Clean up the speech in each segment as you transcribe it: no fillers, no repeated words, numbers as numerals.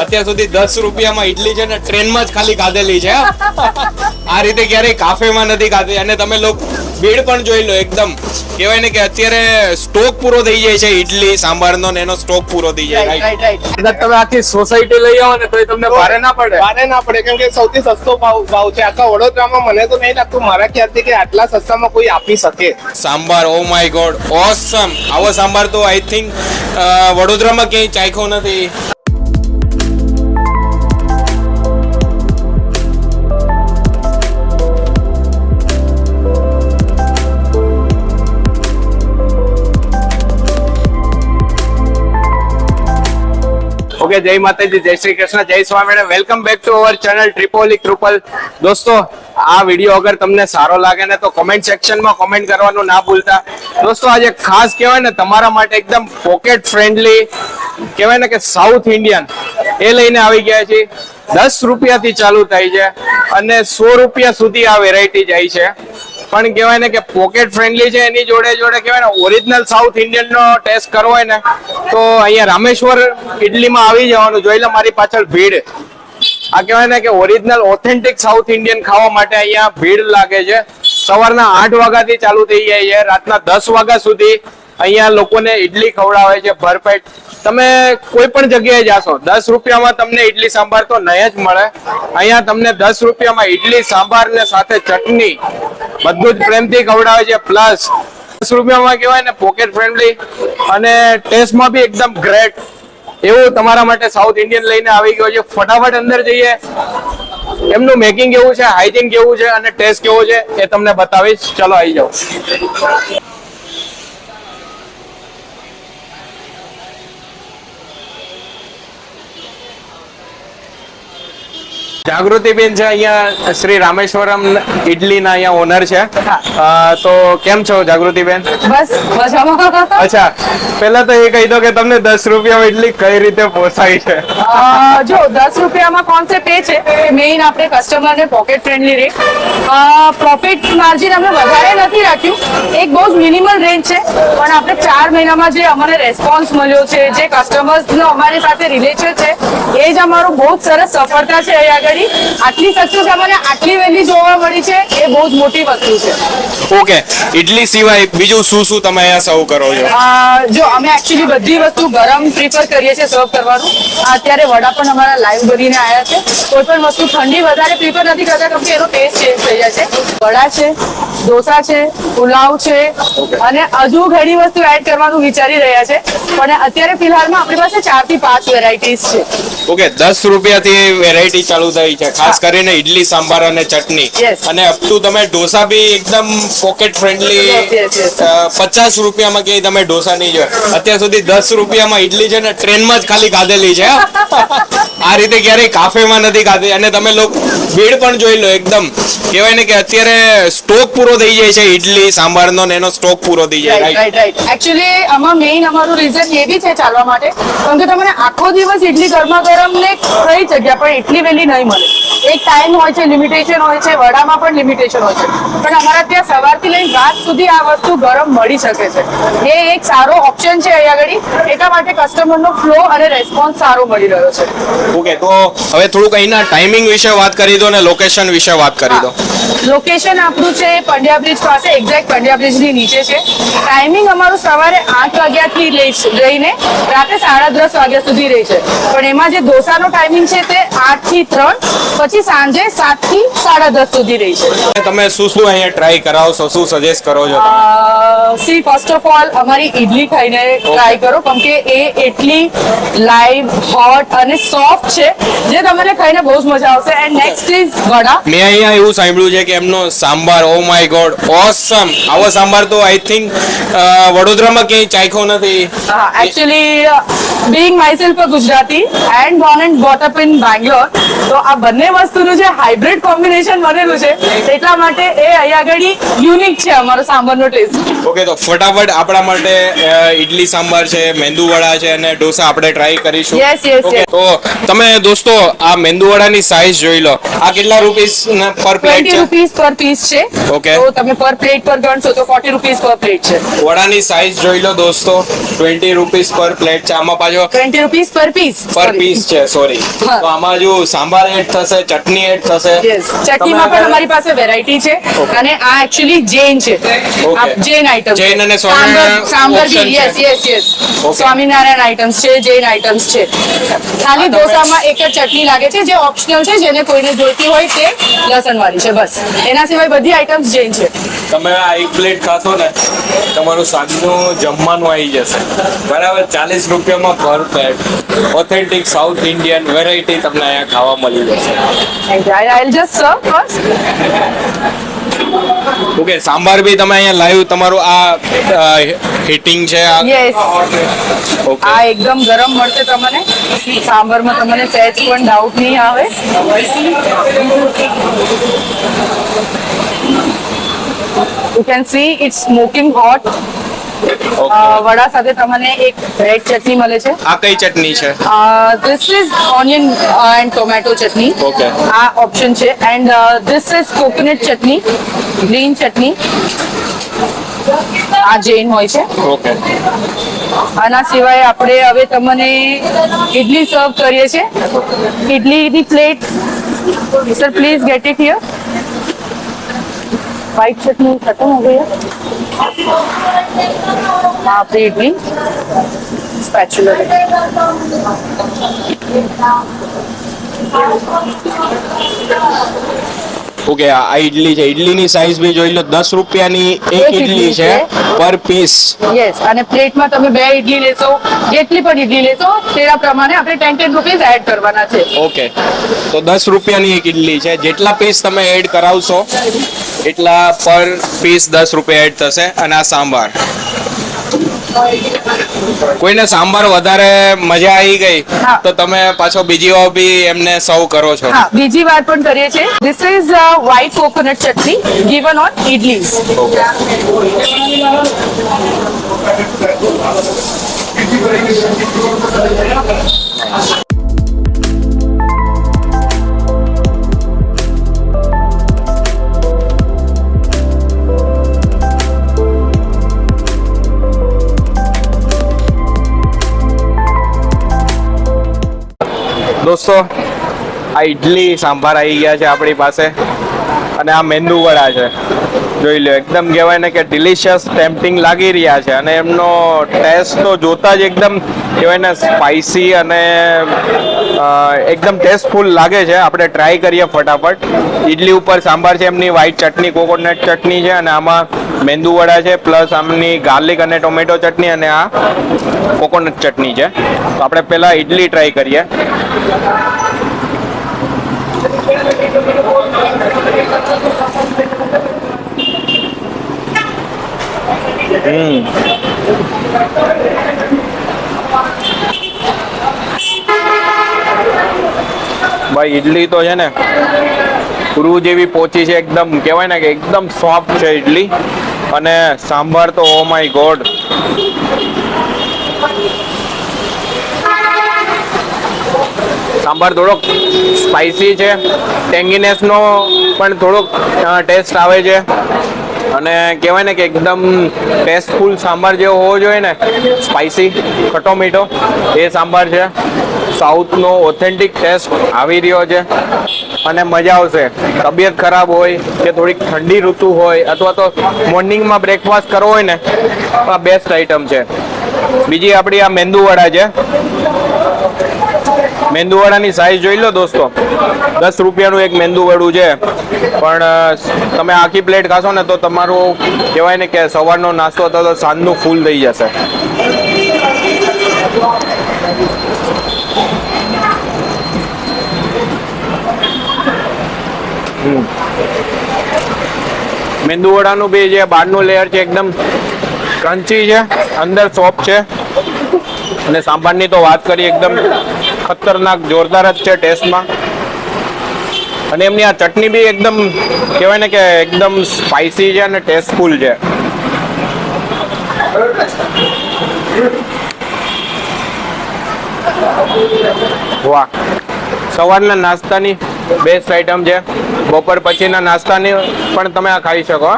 અત્યાર સુધી 10 રૂપિયામાં ઈડલી છે ને ટ્રેનમાં જ ખાલી ખાધેલી છે. આ રીતે ક્યારેય કાફેમાં નથી ખાધી. અને તમે લોકો ભીડ પણ જોઈ લો, એકદમ કહેવાય ને કે અત્યારે સ્ટોક પૂરો થઈ જાય છે ઈડલી સાંભારનો ને એનો સ્ટોક પૂરો થઈ જાય. રાઈટ. તમે આખી સોસાયટી લઈ આવો ને તો તમને ભારે ના પડે. ભારે ના પડે, કેમ કે સૌથી સસ્તો ભાવ છે આખા વડોદરામાં. મને તો નહીં લાગતું મારા ખ્યાલથી કે આટલા સસ્તામાં કોઈ આપી શકે. સાંભાર, ઓ માય ગોડ, ઓસમ. આવો સાંભાર તો આઈ થિંક વડોદરામાં ક્યાંય ચાખ્યો નથી. ઓકે, જય માતાજી, જય શ્રી કૃષ્ણ, જય Swaminarayan. Welcome back to our channel triple. દોસ્તો, આ વિડીયો અગર તમને સારો લાગે ને તો કમેન્ટ સેક્શનમાં કમેન્ટ કરવાનું ના ભૂલતા. દોસ્તો, આજે ખાસ કહેવાય ને તમારા માટે એકદમ પોકેટ ફ્રેન્ડલી કહેવાય ને કે સાઉથ ઇન્ડિયન એ લઈને આવી ગયા છે. 10 રૂપિયાથી ચાલુ થાય છે અને 100 રૂપિયા સુધી આ વેરાયટી જાય છે. પણ કહેવાય ને કે પોકેટ ફ્રેન્ડલી છે, એની જોડે જોડે કહેવાય ને ઓરિજિનલ સાઉથ ઇન્ડિયન નો ટેસ્ટ કરવો હોય ને તો અહીંયા રામેશ્વર ઇડલીમાં આવી જવાનું. જોઈ લો મારી પાછળ ભીડ. આ કહેવાય ને કે ઓરિજિનલ ઓથેન્ટિક સાઉથ ઇન્ડિયન ખાવા માટે અહીંયા ભીડ લાગે છે. સવારના 8 વાગ્યાથી ચાલુ થઈ જાય છે, રાતના 10 વાગ્યા સુધી અહીંયા લોકોને ઈડલી ખવડાવે છે ભરપેટ. તમે કોઈ પણ જગ્યાએ જાશો 10 રૂપિયામાં તમને ઈડલી સાંભાર તો નહીં જ મળે. અહીંયા તમને 10 રૂપિયામાં ઈડલી સાંભાર ને સાથે ચટણી બધું જ પ્રેમથી ખવડાવે છે. પ્લસ 10 રૂપિયામાં કહેવાય ને પોકેટ ફ્રેન્ડલી અને ટેસ્ટમાં બી એકદમ ગ્રેટ એવું તમારા માટે સાઉથ ઇન્ડિયન લઈને આવી ગયો છે. ફટાફટ અંદર જઈએ, એમનું મેકિંગ કેવું છે, હાઇજીન કેવું છે અને ટેસ્ટ કેવો છે એ તમને બતાવીશ. ચલો આવી જાઓ. જાગૃતિબેન છે અહીંયા શ્રી રામેશ્વરમ ઇડલી ના અહીંયા ઓનર છે. તો કેમ છો જાગૃતિબેન? બસ મજામાં. અચ્છા, પહેલા તો એ કહી દો કે તમને 10 રૂપિયામાં ઇડલી કઈ રીતે પોસાય છે? જો 10 રૂપિયામાં કોન્સેપ્ટ એ છે કે મેઇન આપણે કસ્ટમરને pocket friendly rate, profit margin અમે વધારે નથી રાખ્યું, એક બહુ જ મિનિમલ રેન્જ છે. પણ આપણે 4 મહિનામાં જે અમને રેસ્પોન્સ મળ્યો છે, જે કસ્ટમર્સનો અમારી સાથે રિલેશન છે, એ જ અમારું બહુ જ સરસ સફળતા છે. અહીં આગળ આટલી સક્સેસ અમને આટલી વહેલી જોવા મળી છે, એ બહુ જ મોટી વસ્તુ છે. ઓકે, ઈડલી સિવાય બીજું શું શું તમે અહીંયા સર્વ કરો છો? જો અમે એકચ્યુઅલી બધી વસ્તુ ગરમ પ્રિફર કરીએ છીએ સર્વ કરવાનું. અત્યારે વડા પણ અમારા લાઈવ બનીને આવ્યા છે. કોઈ પણ વસ્તુ ઠંડી વધારે પ્રિફર નથી કરતા, કેમ કે એનો ટેસ્ટ ચેન્જ થઈ જાય છે. વડા છે, ઢોસા છે, પુલાવ છે અને હજુ ઘણી વસ્તુ એડ કરવાનું વિચારી રહ્યા છે. પણ અત્યારે ફિલહાલમાં આપણી પાસે 4 થી 5 વેરાયટીઝ છે. ઓકે, 10 રૂપિયાથી વેરાયટી ચાલુ થઈ છે, ખાસ કરીને ઈડલી સાંભાર અને ચટણી. અને અપ ટુ તમે ઢોસા બી એકદમ પોકેટ ફ્રેન્ડલી 50 રૂપિયામાં કે તમે ઢોસા નહીં જોયા. અત્યાર સુધી 10 રૂપિયામાં ઈડલી છે ને ટ્રેનમાં જ ખાલી ખાધેલી છે. આ રીતે ક્યારેય કાફેમાં નથી ખાધી. અને તમે લોકો ભીડ પણ જોઈ લો, એકદમ કહેવાય ને કે અત્યારે સ્ટોક પૂરો થઈ જાય છે ઈડલી સાંભારનો ને એનો સ્ટોક પૂરો થઈ જાય. રાઈટ. એકચ્યુઅલી આમાં મેઇન અમારું રીઝન એ બી છે ચાલવા માટે, કેમ કે તમને આખો દિવસ ઈડલી ગરમા ગરમ ને કઈ જગ્યા પણ એટલી વહેલી નહીં મળે. એક ટાઈમ હોય છે, લિમિટેશન હોય છે, વડામાં પણ લિમિટેશન હોય છે. પણ અમારા ત્યાં સવારથી લઈને રાત સુધી આ વસ્તુ ગરમ મળી શકે છે. એ એક સારો ઓપ્શન છે અહીંયા આગળ. એટલા માટે કસ્ટમરનો ફ્લો અને રેસ્પોન્સ સારો મળી રહ્યો છે. ઓકે, તો હવે થોડુંક અહીંના ટાઈમિંગ વિશે વાત કરી દો ને લોકેશન વિશે વાત કરી દો. લોકેશન આપણું છે પંડ્યા બ્રિજ પાસે, એક્ઝેક્ટ પંડ્યા બ્રિજ ની નીચે છે. ટાઈમિંગ અમારું સવારે 8 વાગ્યાથી લઈને રાતે 10:30 વાગ્યા સુધી રહે છે. પણ એમાં જે ઢોસાનો ટાઈમિંગ છે તે 8 થી 3, પછી સાંજે 7 થી 10:30 સુધી રહી છે. તમે શું શું અહીંયા ટ્રાય કરાવશો, શું સજેસ્ટ કરો છો? સી ફર્સ્ટ ઓફ ઓલ અમારી ઈડલી ખાઈને ટ્રાય કરો, કેમ કે એ એટલી લાઈવ, હોટ અને સોફ્ટ છે જે તમને ખાઈને બહુ જ મજા આવશે. એન્ડ નેક્સ્ટ ઇઝ વડા. મેં અહીંયા એવું સાંભળ્યું છે કે એમનો સાંભાર, ઓ માય ગોડ, ઓસમ. આવો સાંભાર તો આઈ થિંક વડોદરામાં ક્યાંય ચાખ્યો નથી. Actually being myself a Gujarati and Born and brought up in Bangalore, તો આ બંને વસ્તુનું જે હાઇબ્રિડ કોમ્બિનેશન બનેલું છે એટલા માટે એ અહીંયા આગળ યુનિક છે અમારો સાંભારનો ટેસ્ટ. ઓકે, તો ફટાફટ આપણા માટે ઈડલી સાંભાર છે, મેંદુ વડા છે અને ઢોસા આપણે ટ્રાય કરીશું. Yes, yes, Okay, yes. તો તમે દોસ્તો આ મેંદુ વડાની સાઈઝ જોઈ લો. આ કેટલા રૂપીસ પર પ્લેટ 20 છે? રૂપીસ પર પીસ છે. Okay. તો તમે પર પ્લેટ પર ગણશો તો 40 રૂપીસ પર પ્લેટ છે. વડાની સાઈઝ જોઈ લો દોસ્તો, 20 રૂપીસ પર પ્લેટ છે. આમાં પાછો 20 રૂપીસ પર પીસ. પર પીસ છે, સોરી. હા. તો આમાં જો સાંભાર એડ થશે, ચટણી એડ થશે. યસ, ચટણીમાં પણ અમારી પાસે વેરાયટી છે અને આ એકચ્યુઅલી જૈન છે. આ જૈન આઈટમ જૈન અને સ્વામિનારાયણ સાંભાર option છે. Yes yes yes. Okay. Swaminarayan items છે, જૈન આઈટમ્સ છે. ખાલી ઢોસામાં એક જ ચટણી લાગે છે જે ઓપ્શનલ છે, જેને કોઈને જોઈતી હોય તે લસણ વાળી છે બસ. એના સિવાય બધી આઈટમ્સ જૈન છે. તમે આ એક પ્લેટ ખાશો ને તમારું સાંજનું જમવાનું આવી જશે બરાબર. 40 રૂપિયામાં per plate authentic South Indian variety તમને અહીંયા ખાવા મળી જશે. I'll just serve first. Okay, sambar બી તમે અહીંયા લાઈવ તમારું આ હીટિંગ છે આ. Yes. ઓકે, આ એકદમ ગરમ મળશે તમને. સાંભારમાં તમને સહેજ પણ ડાઉટ નહીં આવે. You can see it's smoking hot. વડા સાથે તમને એક રેડ ચટણી મળે છે. આ કઈ ચટણી છે? This is onion and tomato chutney. Okay. આ ઓપ્શન છે and this is coconut chutney, green ચટણી. આ જૈન હોય છે. ઓકે, આના સિવાય આપણે હવે તમને ઇડલી સર્વ કરીએ છીએ. ઇડલીની plate sir please get it here. White chutney खत्म हो गई है. हाँ आपकी इडली स्पैचुला ઓકે, આ ઈડલી છે. ઈડલીની સાઈઝ બી જોઈ લો, 10 રૂપિયાની એક ઈડલી છે પર પીસ. યસ, અને પ્લેટમાં તમે 2 ઇડલી લેશો, જેટલી પણ ઇડલી લેશો તેના પ્રમાણે આપણે 10 રૂપીસ એડ કરવાના છે. ઓકે, તો 10 રૂપિયાની એક ઈડલી છે. જેટલા પીસ તમે એડ કરાવશો એટલા પર પીસ 10 રૂપિયા એડ થશે. અને આ સાંભાર, કોઈને સાંભાર વધારે મજા આવી ગઈ હા. તો તમે પાછો બીજી વાર બી એમને સર્વ કરો છો. હા, બીજી વાર પણ કરીએ છીએ. This is white coconut chutney given on idlis. દોસ્તો આ ઈડલી સાંભાર આવી ગયા છે આપણી પાસે અને આ મેંદુ વડા છે. જોઈ લો, એકદમ કહેવાય ને કે ડિલિશિયસ ટેમ્પટિંગ લાગી રહ્યા છે અને એમનો ટેસ્ટ તો જોતા જ એકદમ કહેવાય ને સ્પાઇસી અને એકદમ ટેસ્ટફુલ લાગે છે. આપણે ટ્રાય કરીએ ફટાફટ. ઈડલી ઉપર સાંભાર છે, એમની વ્હાઈટ ચટણી કોકોનટ ચટણી છે અને આમાં મેંદુ વડા છે, પ્લસ આમની ગાર્લિક અને ટોમેટો ચટણી અને આ કોકોનટ ચટણી છે. તો આપણે પહેલા ઈડલી ટ્રાય કરીએ. ભાઈ ઈડલી તો છે ને રૂ જેવી પોચી છે, એકદમ કહેવાય ને કે એકદમ સોફ્ટ છે ઈડલી. અને સાંભાર તો ઓ માય ગોડ, સાંભાર થોડોક સ્પાઇસી છે, ટેંગીનેસ નો પણ થોડોક ટેસ્ટ આવે છે અને કહેવાય ને કે એકદમ ટેસ્ટફુલ સાંભાર જેવો હોવો જોઈએ ને, સ્પાઇસી ખટ્ટો મીઠો, એ સાંભાર છે. સાઉથનો ઓથેન્ટિક ટેસ્ટ આવી રહ્યો છે અને મજા આવશે. તબિયત ખરાબ હોય કે થોડીક ઠંડી ઋતુ હોય અથવા તો મોર્નિંગમાં બ્રેકફાસ્ટ કરવો હોય ને તો આ બેસ્ટ આઈટમ છે. બીજી આપણી આ મેંદુ વડા છે. મેંદુ વડાની સાઈઝ જોઈ લો દોસ્તો, 10 રૂપિયાનું એક મેંદુ વડું છે. પણ તમે આખી પ્લેટ ખાશો ને તો તમારું કહેવાય ને કે સવારનો નાસ્તો હતો તો સાંજનું ફૂલ થઈ જશે. મેંદુ વડાનું બી જે બહારનું લેયર છે એકદમ ક્રન્ચી છે, અંદર સોફ્ટ છે. અને સાંભારની તો વાત કરીએ એકદમ ખતરનાક જોરદાર જ છે ટેસ્ટમાં. અને એમની આ ચટણી બી એકદમ કહેવાય ને કે એકદમ સ્પાઇસી છે અને ટેસ્ટફુલ છે. વાહ, સવારના નાસ્તાની બેસ્ટ આઈટમ છે. બપોર પછીના નાસ્તાની પણ તમે આ ખાઈ શકો.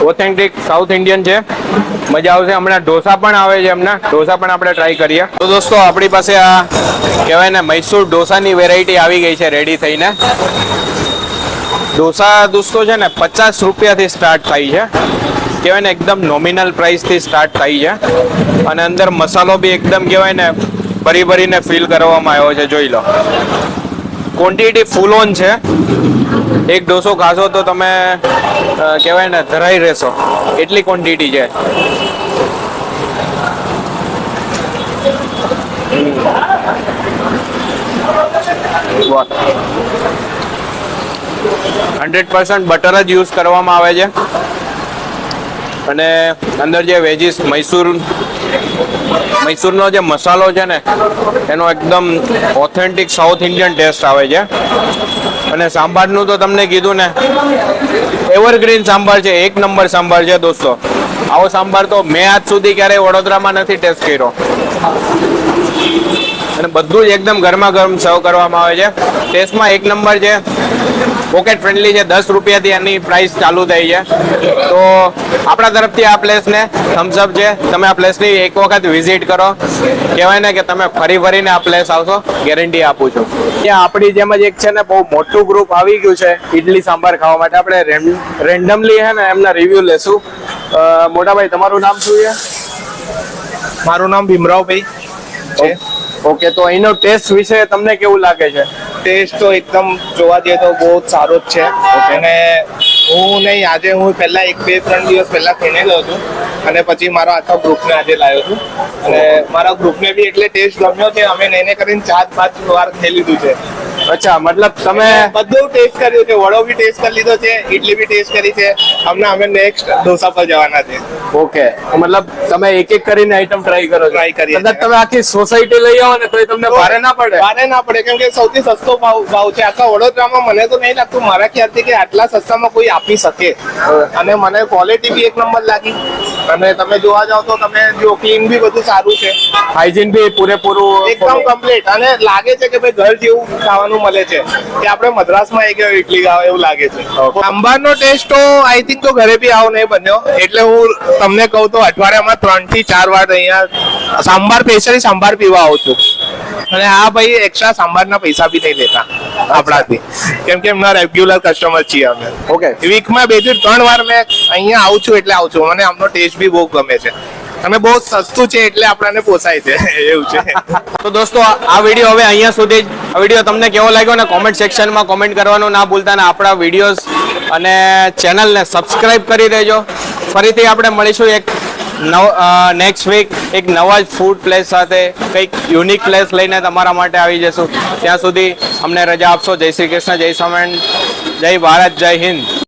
ઓથેન્ટિક સાઉથ ઇન્ડિયન છે, મજા આવશે. હમણાં ઢોસા પણ આવે છે, એમના ઢોસા પણ આપણે ટ્રાય કરીએ. તો દોસ્તો આપણી પાસે આ કહેવાય ને મૈસૂર ઢોસાની વેરાયટી આવી ગઈ છે રેડી થઈને. ઢોસા દોસ્તો છે ને 50 રૂપિયાથી સ્ટાર્ટ થાય છે. કહેવાય ને એકદમ નોમિનલ પ્રાઇસથી સ્ટાર્ટ થાય છે. અને અંદર મસાલો બી એકદમ કહેવાય ને ભરી ભરીને ફિલ કરવામાં આવ્યો છે. જોઈ લો, ક્વોન્ટિટી ફૂલ ઓન છે. એક ઢોસો ખાશો તો તમે કહેવાય ને ધરાઈ રહેશો, એટલી ક્વોન્ટિટી છે. વાહ, 100% બટર જ યુઝ કરવામાં આવે છે. અને અંદર જે વેજીસ મૈસૂરનો જે મસાલો છે ને એનો એકદમ ઓથેન્ટિક સાઉથ ઇન્ડિયન ટેસ્ટ આવે છે. અને સાંભારનું તો તમને કીધું ને, એવરગ્રીન સાંભાર છે, એક નંબર સાંભાર છે દોસ્તો. આવો સાંભાર તો મેં આજ સુધી ક્યારેય વડોદરામાં નથી ટેસ્ટ કર્યો. અને બધું જ એકદમ ગરમા ગરમ સર્વ કરવામાં આવે છે. ટેસ્ટમાં એક નંબર છે, પોકેટ ફ્રેન્ડલી છે. 10 રૂપિયાથી એની પ્રાઇસ ચાલુ થઈ છે. તો આપણા તરફથી આ પ્લેસને થમ્સ અપ છે. તમે આ પ્લેસની એક વખત વિઝિટ કરો. કહેવાય ને કે તમે ફરી ફરીને આ પ્લેસ આવશો, ગેરંટી આપું છું. ત્યાં આપણી જેમ જ એક છે ને બહુ મોટું ગ્રુપ આવી ગયું છે ઇડલી સાંભાર ખાવા માટે. આપણે રેન્ડમલી છે ને એમના રિવ્યુ લેશું. મોટાભાઈ, તમારું નામ શું છે? મારું નામ ભીમરાવભાઈ છે. ઓકે, તો એનો ટેસ્ટ વિશે તમને કેવું લાગે છે? ટેસ્ટ તો એકદમ જોવા જઈએ તો બહુ જ સારો જ છે. અને હું નહીં, આજે હું પહેલા 1-2-3 દિવસ પહેલા ખાઈને ગયો છું અને પછી મારા આખા ગ્રુપને આજે લાવ્યો છું. અને મારા ગ્રુપને બી એટલે ટેસ્ટ ગમ્યો છે. અમે એને કરીને 4-5 વાર ખાઈ લીધું છે. અચ્છા, મતલબ તમે બધું ટેસ્ટ કર્યું છે. વડો બી ટેસ્ટ કરી લીધો છે, ઇડલી બી ટેસ્ટ કરી છે. હમણાં અમે નેક્સ્ટ ઢોસા પર જવાના છે. ઓકે, મતલબ તમે એક એક કરીને આઈટમ ટ્રાય કરો છો? Try કરીએ. કદાચ તમે આખી સોસાયટી લઈ આવો ને તોય તમને ભારે ના પડે? ભારે ના પડે, કેમ કે સૌથી સસ્તો ભાવ છે આખા વડોદરામાં. મને તો નહીં લાગતું, મારા ખ્યાલથી, કે આટલા સસ્તામાં કોઈ આપી શકે. અને મને ક્વોલિટી બી એક નંબર લાગી. અને તમે જોવા જાવ તો તમે જો ક્લીન બી બધું સારું છે, હાઇજીન બી પૂરેપૂરું એકદમ કમ્પ્લીટ. અને લાગે છે કે ભાઈ ઘર જેવું ખાવાનું મળે છે, કે આપણે મદ્રાસમાં આવી ગયો ઇડલી ખાવા એવું લાગે છે. સાંભારનો ટેસ્ટ તો આઈ થિંક તો ઘરે બી આવો નહીં બન્યો. એટલે હું તમને કહું તો અઠવાડિયામાં 3 થી 4 વાર અહીંયા સાંભાર સ્પેશિયલી સાંભાર પીવા આવું છું. અને આ ભાઈ એક્સ્ટ્રા સાંભારના પૈસા બી નહીં લેતા આપણાથી, કેમ કે એમના રેગ્યુલર કસ્ટમર છીએ અમે. ઓકે, વીકમાં 2 થી 3 વાર મેં અહીંયા આવું છું એટલે આવું છું. મને આમનો ટેસ્ટ બી બહુ ગમે છે અને બહુ સસ્તું છે એટલે આપણને પોસાય છે એવું છે. તો દોસ્તો આ વિડીયો હવે અહીંયા સુધી જ. આ વિડીયો તમને કેવો લાગ્યો ને કોમેન્ટ સેક્શનમાં કોમેન્ટ કરવાનું ના ભૂલતા. ને આપણા વિડીયોઝ અને ચેનલને સબસ્ક્રાઇબ કરી દેજો. ફરીથી આપણે મળીશું એક નેક્સ્ટ વીક એક નવા જ ફૂડ પ્લેસ સાથે, કંઈક યુનિક પ્લેસ લઈને તમારા માટે આવી જશું. ત્યાં સુધી અમને રજા આપશો. જય શ્રી કૃષ્ણ, જય સ્વામિનારાયણ, જય ભારત, જય હિન્દ.